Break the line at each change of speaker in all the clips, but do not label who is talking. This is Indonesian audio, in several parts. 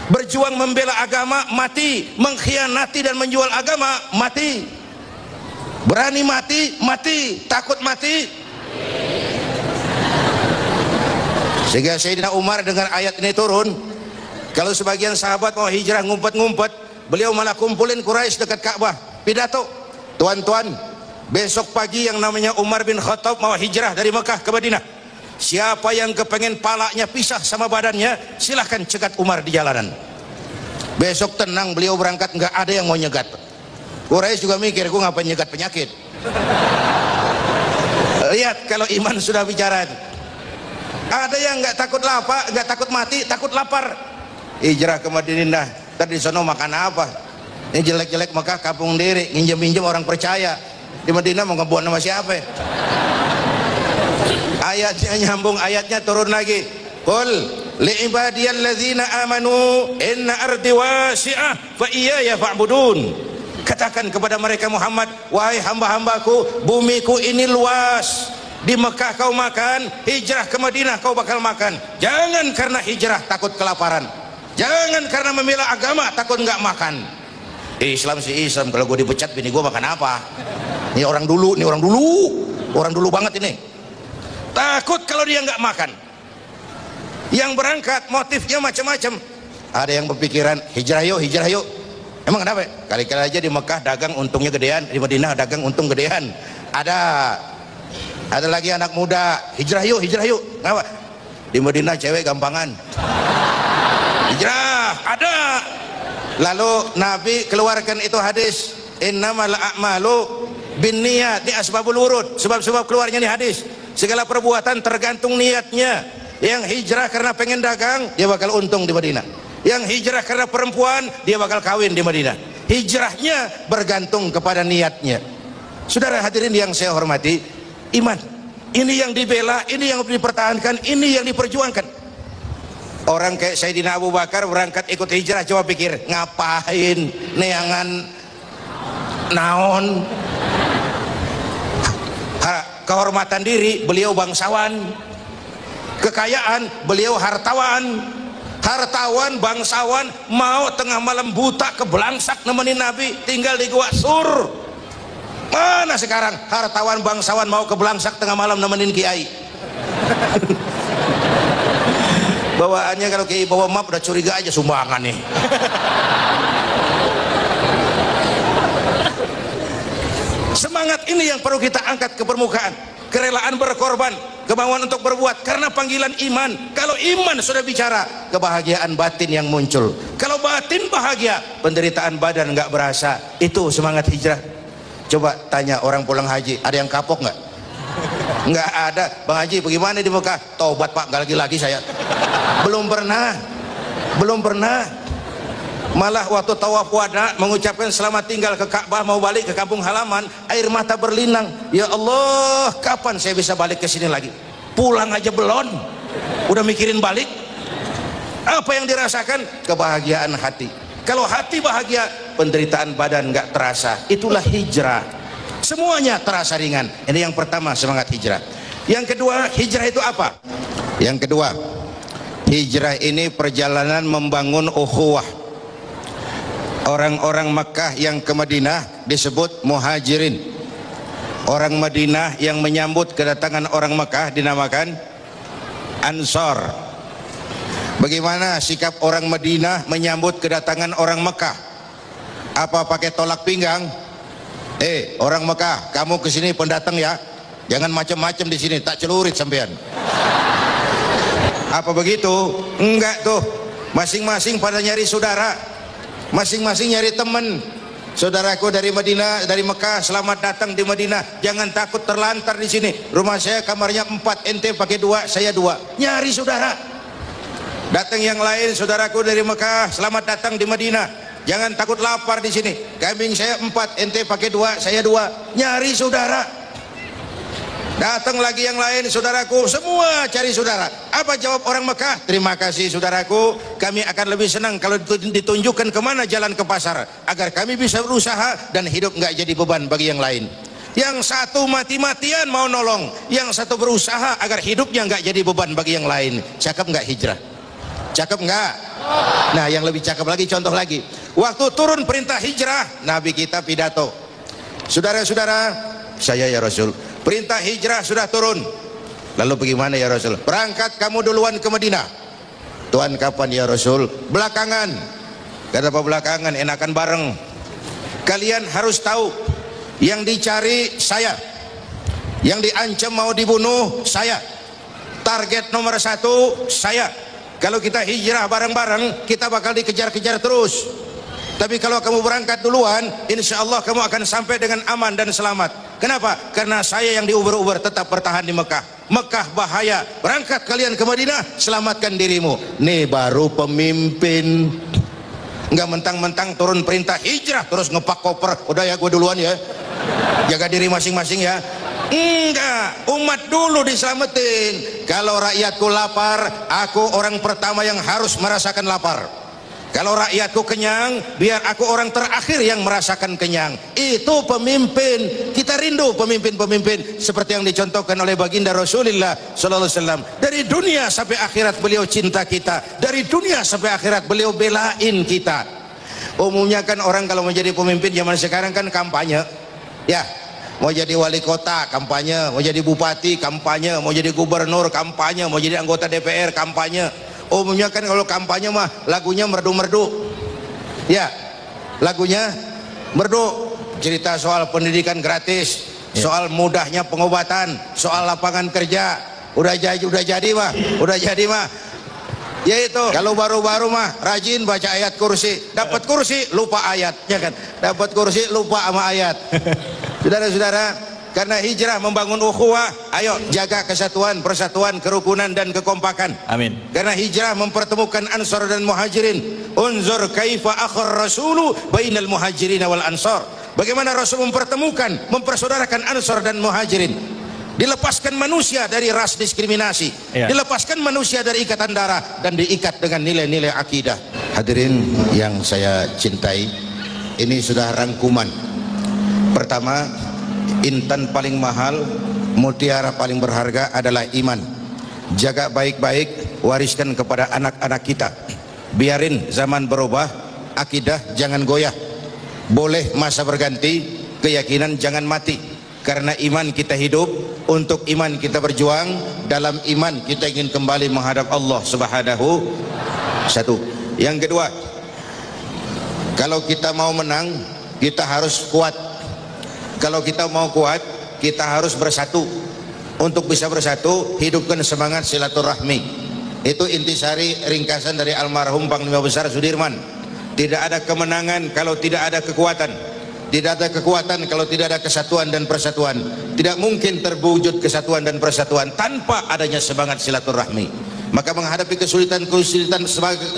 Berjuang membela agama, mati. Mengkhianati dan menjual agama, mati. Berani mati, mati. Takut mati. Sehingga Sayyidina Umar dengan ayat ini turun, kalau sebagian sahabat mau hijrah ngumpet-ngumpet, beliau malah kumpulin Quraisy dekat Ka'bah, pidato, tuan-tuan, besok pagi yang namanya Umar bin Khattab mau hijrah dari Mekah ke Madinah. Siapa yang kepengen palanya pisah sama badannya, silahkan cegat Umar di jalanan. Besok tenang, beliau berangkat, nggak ada yang mau nyegat. Quraisy juga mikir, gue ngapain nyegat penyakit. Lihat kalau iman sudah bicara. Ada yang nggak takut lapar, nggak takut mati, takut lapar. Hijrah ke Madinah, tadi sono makan apa? Ini jelek-jelek Mekah kampung diri, nginjem-injem orang percaya. Di Madinah mau ngebuat nama siapa? Ayatnya nyambung, ayatnya turun lagi. Qul li ibadiyalladzina amanu inna ardi wasi'ah fa iyaya fa'budun. Katakan kepada mereka Muhammad, wahai hamba-hambaku, bumiku ini luas. Di Mekah kau makan, hijrah ke Madinah kau bakal makan. Jangan karena hijrah takut kelaparan, jangan karena membela agama takut nggak makan. Islam sih Islam, kalau gue dipecat bini gue makan apa? Ini orang dulu, ini orang dulu, orang dulu banget ini. Takut kalau dia nggak makan. Yang berangkat motifnya macam-macam. Ada yang berpikiran hijrah yuk, hijrah yuk. Emang kenapa? Kali-kali aja di Mekah dagang untungnya gedean, di Madinah dagang untung gedean. Ada lagi anak muda, hijrah yuk, hijrah yuk. Kenapa? Di Madinah cewek gampangan. Hijrah, ada. Lalu Nabi keluarkan itu hadis, innamal a'malu binniyat, ini asbabul wurud, sebab-sebab keluarnya ini hadis. Segala perbuatan tergantung niatnya. Yang hijrah karena pengen dagang, dia bakal untung di Madinah. Yang hijrah karena perempuan, dia bakal kawin di Madinah. Hijrahnya bergantung kepada niatnya. Saudara hadirin yang saya hormati, iman ini yang dibela, ini yang dipertahankan, ini yang diperjuangkan. Orang kayak Sayyidina Abu Bakar berangkat ikut hijrah, coba pikir ngapain, neangan naon. Kehormatan diri, beliau bangsawan. Kekayaan, beliau hartawan. Hartawan, bangsawan, mau tengah malam buta kebelangsak nemenin Nabi tinggal di Gua Sur. Mana sekarang hartawan bangsawan mau kebelangsak tengah malam nemenin kiai? Bawaannya kalau kiai bawa map udah curiga aja sumbangan nih. Semangat ini yang perlu kita angkat ke permukaan. Kerelaan berkorban, kemauan untuk berbuat karena panggilan iman. Kalau iman sudah bicara, kebahagiaan batin yang muncul. Kalau batin bahagia, penderitaan badan nggak berasa. Itu semangat hijrah. Coba tanya orang pulang haji, ada yang kapok nggak? Nggak ada. Bang Haji bagaimana di Mekah? Taubat Pak, nggak lagi-lagi saya. Belum pernah. Malah waktu tawaf wada mengucapkan selamat tinggal ke Ka'bah, mau balik ke kampung halaman, air mata berlinang. Ya Allah, kapan saya bisa balik ke sini lagi? Pulang aja belum, udah mikirin balik. Apa yang dirasakan? Kebahagiaan hati. Kalau hati bahagia, penderitaan badan nggak terasa. Itulah hijrah. Semuanya terasa ringan. Ini yang pertama, semangat hijrah. Yang kedua, hijrah itu apa? Yang kedua, hijrah ini perjalanan membangun ukhuwah. Orang-orang Makkah yang ke Madinah disebut muhajirin. Orang Madinah yang menyambut kedatangan orang Makkah dinamakan Ansor. Bagaimana sikap orang Madinah menyambut kedatangan orang Makkah? Apa pakai tolak pinggang? Orang Makkah, kamu kesini pendatang ya, jangan macam-macam di sini, tak celurit sampean. Apa begitu? Enggak tuh. Masing-masing pada nyari saudara. Masing-masing nyari teman. Saudaraku dari Madinah, dari Mekah, selamat datang di Madinah. Jangan takut terlantar di sini. Rumah saya kamarnya 4, ente pakai 2, saya 2. Nyari saudara. Datang yang lain, saudaraku dari Mekah, selamat datang di Madinah. Jangan takut lapar di sini. Kambing saya 4, ente pakai 2, saya 2. Nyari saudara. Datang lagi yang lain, saudaraku, semua cari saudara. Apa jawab orang Mekah? Terima kasih saudaraku, kami akan lebih senang kalau ditunjukkan kemana jalan ke pasar, agar kami bisa berusaha dan hidup nggak jadi beban bagi yang lain. Yang satu mati-matian mau nolong, yang satu berusaha agar hidupnya nggak jadi beban bagi yang lain. Cakep nggak hijrah? Cakep enggak? Nah, yang lebih cakep lagi, contoh lagi. Waktu turun perintah hijrah, Nabi kita pidato. Saudara-saudara, saya ya Rasul, perintah hijrah sudah turun. Lalu bagaimana ya Rasul? Berangkat kamu duluan ke Madinah. Tuhan kapan ya Rasul? Belakangan. Kata apa belakangan? Enakan bareng. Kalian harus tahu, yang dicari saya, yang diancam mau dibunuh saya, target nomor 1 saya. Kalau kita hijrah bareng-bareng, kita bakal dikejar-kejar terus. Tapi kalau kamu berangkat duluan, insya Allah kamu akan sampai dengan aman dan selamat. Kenapa? Karena saya yang diuber-uber tetap bertahan di Mekah. Mekah bahaya, berangkat kalian ke Madinah, selamatkan dirimu. Nih baru pemimpin. Enggak mentang-mentang turun perintah hijrah terus ngepak koper, udah ya gue duluan ya, jaga diri masing-masing ya. Enggak, umat dulu diselamatin. Kalau rakyatku lapar, aku orang pertama yang harus merasakan lapar. Kalau rakyatku kenyang, biar aku orang terakhir yang merasakan kenyang. Itu pemimpin. Kita rindu pemimpin-pemimpin seperti yang dicontohkan oleh baginda Rasulullah sallallahu alaihi wasallam. Dari dunia sampai akhirat beliau cinta kita. Dari dunia sampai akhirat beliau belain kita. Umumnya kan orang kalau menjadi pemimpin zaman sekarang kan kampanye. Ya, mau jadi wali kota kampanye, mau jadi bupati kampanye, mau jadi gubernur kampanye, mau jadi anggota DPR kampanye. Umumnya kan kalau kampanye mah lagunya merdu-merdu. Ya, lagunya merdu. Cerita soal pendidikan gratis, soal mudahnya pengobatan, soal lapangan kerja. Udah jadi mah. Yaitu kalau baru-baru mah rajin baca ayat kursi, dapat kursi lupa ayatnya kan, dapat kursi lupa sama ayat. Saudara-saudara, karena hijrah membangun ukhuwah, ayo jaga kesatuan, persatuan, kerukunan dan kekompakan. Amin. Karena hijrah mempertemukan Ansar dan Muhajirin. Unzur kaifa akhar rasulu bainal Muhajirin wal Ansar. Bagaimana Rasul mempertemukan, mempersaudarakan Ansar dan Muhajirin. Dilepaskan manusia dari ras diskriminasi, dilepaskan manusia dari ikatan darah dan diikat dengan nilai-nilai akidah. Hadirin yang saya cintai, ini sudah rangkuman. Pertama, intan paling mahal, mutiara paling berharga adalah iman. Jaga baik-baik, wariskan kepada anak-anak kita. Biarin zaman berubah, akidah jangan goyah. Boleh masa berganti, keyakinan jangan mati. Karena iman kita hidup, untuk iman kita berjuang, dalam iman kita ingin kembali menghadap Allah Subhanahu. Satu. Yang kedua, kalau kita mau menang, kita harus kuat. Kalau kita mau kuat, kita harus bersatu. Untuk bisa bersatu, hidupkan semangat silaturahmi. Itu intisari ringkasan dari almarhum Panglima Besar Sudirman. Tidak ada kemenangan kalau tidak ada kekuatan. Tidak ada kekuatan kalau tidak ada kesatuan dan persatuan. Tidak mungkin terwujud kesatuan dan persatuan tanpa adanya semangat silaturahmi. Maka menghadapi kesulitan-kesulitan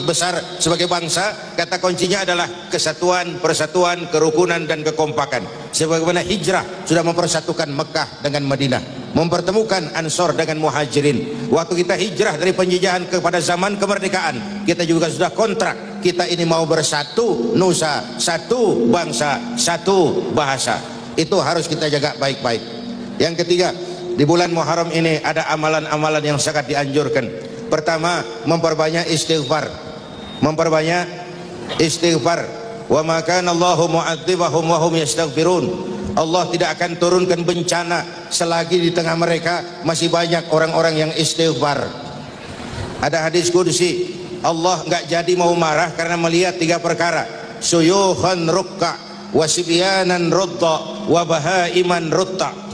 besar sebagai bangsa, kata kuncinya adalah kesatuan, persatuan, kerukunan dan kekompakan. Sebagaimana hijrah sudah mempersatukan Mekah dengan Madinah, mempertemukan Ansor dengan Muhajirin. Waktu kita hijrah dari penjajahan kepada zaman kemerdekaan, kita juga sudah kontrak. Kita ini mau bersatu nusa, satu bangsa, satu bahasa. Itu harus kita jaga baik-baik. Yang ketiga, di bulan Muharram ini ada amalan-amalan yang sangat dianjurkan. Pertama, memperbanyak istighfar. Memperbanyak istighfar. Wa ma kana Allahu mu'adzibahum wa hum yastaghfirun. Allah tidak akan turunkan bencana selagi di tengah mereka masih banyak orang-orang yang istighfar. Ada hadis qudsi, Allah enggak jadi mau marah karena melihat 3 perkara. Suyukhan rukka, wasibyanan rutta, wa bahaiman rutta.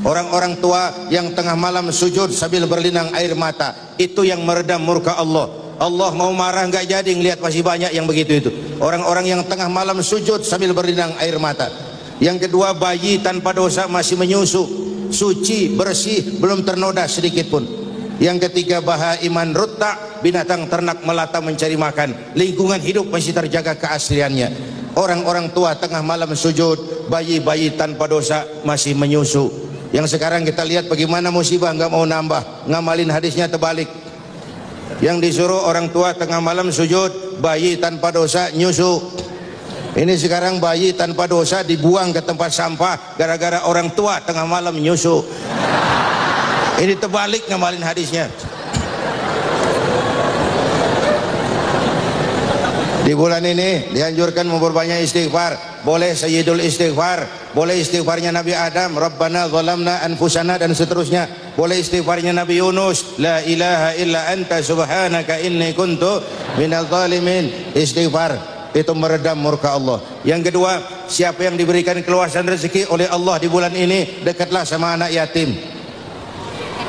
Orang-orang tua yang tengah malam sujud sambil berlinang air mata, itu yang meredam murka Allah. Allah mau marah enggak jadi ngelihat masih banyak yang begitu itu. Orang-orang yang tengah malam sujud sambil berlinang air mata. Yang kedua, bayi tanpa dosa masih menyusu, suci, bersih, belum ternoda sedikit pun. Yang ketiga, bahaiman rutta, binatang ternak melata mencari makan, lingkungan hidup masih terjaga keasliannya. Orang-orang tua tengah malam sujud, bayi-bayi tanpa dosa masih menyusu. Yang sekarang kita lihat bagaimana musibah nggak mau nambah, ngamalin hadisnya terbalik. Yang disuruh orang tua tengah malam sujud, bayi tanpa dosa nyusu. Ini sekarang bayi tanpa dosa dibuang ke tempat sampah gara-gara orang tua tengah malam nyusu. Ini terbalik ngamalin hadisnya. Di bulan ini dianjurkan memperbanyak istighfar. Boleh sayyidul istighfar, boleh istighfarnya Nabi Adam, Rabbana zalamna anfusana, dan seterusnya. Boleh istighfarnya Nabi Yunus, la ilaha illa anta subhanaka inni kuntu minal zalimin. Istighfar itu meredam murka Allah. Yang kedua, siapa yang diberikan keluasan rezeki oleh Allah di bulan ini, dekatlah sama anak yatim.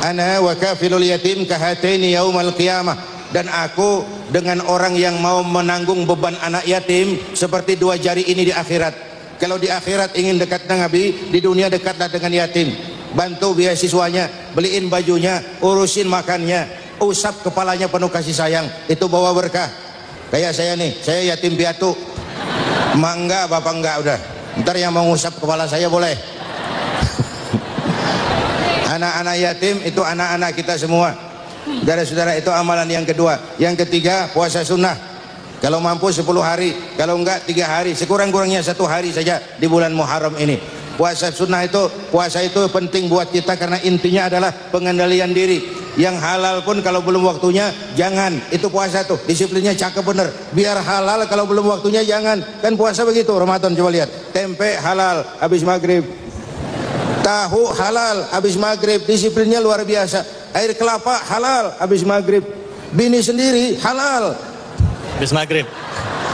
Ana wa kafilul yatim kahataini yaumal qiyamah. Dan aku dengan orang yang mau menanggung beban anak yatim seperti dua jari ini di akhirat. Kalau di akhirat ingin dekat dengan Nabi, di dunia dekatlah dengan yatim. Bantu beasiswanya, beliin bajunya, urusin makannya, usap kepalanya penuh kasih sayang. Itu bawa berkah. Kayak saya nih, saya yatim piatu. Mak enggak, bapak enggak, udah. Ntar yang mau ngusap kepala saya boleh. Anak-anak yatim itu anak-anak kita semua. Saudara-saudara, itu amalan yang kedua. Yang ketiga, puasa sunnah. Kalau mampu 10 hari, kalau enggak 3 hari, sekurang-kurangnya 1 hari saja di bulan Muharram ini. Puasa sunnah itu, puasa itu penting buat kita karena intinya adalah pengendalian diri. Yang halal pun kalau belum waktunya jangan. Itu puasa tuh, disiplinnya cakep bener. Biar halal kalau belum waktunya jangan. Kan puasa begitu Ramadan, coba lihat. Tempe halal habis maghrib. Tahu halal habis maghrib, disiplinnya luar biasa. Air kelapa halal habis maghrib. Bini sendiri halal
Habis maghrib.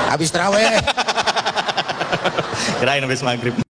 habis taraweh.
Kirain habis maghrib.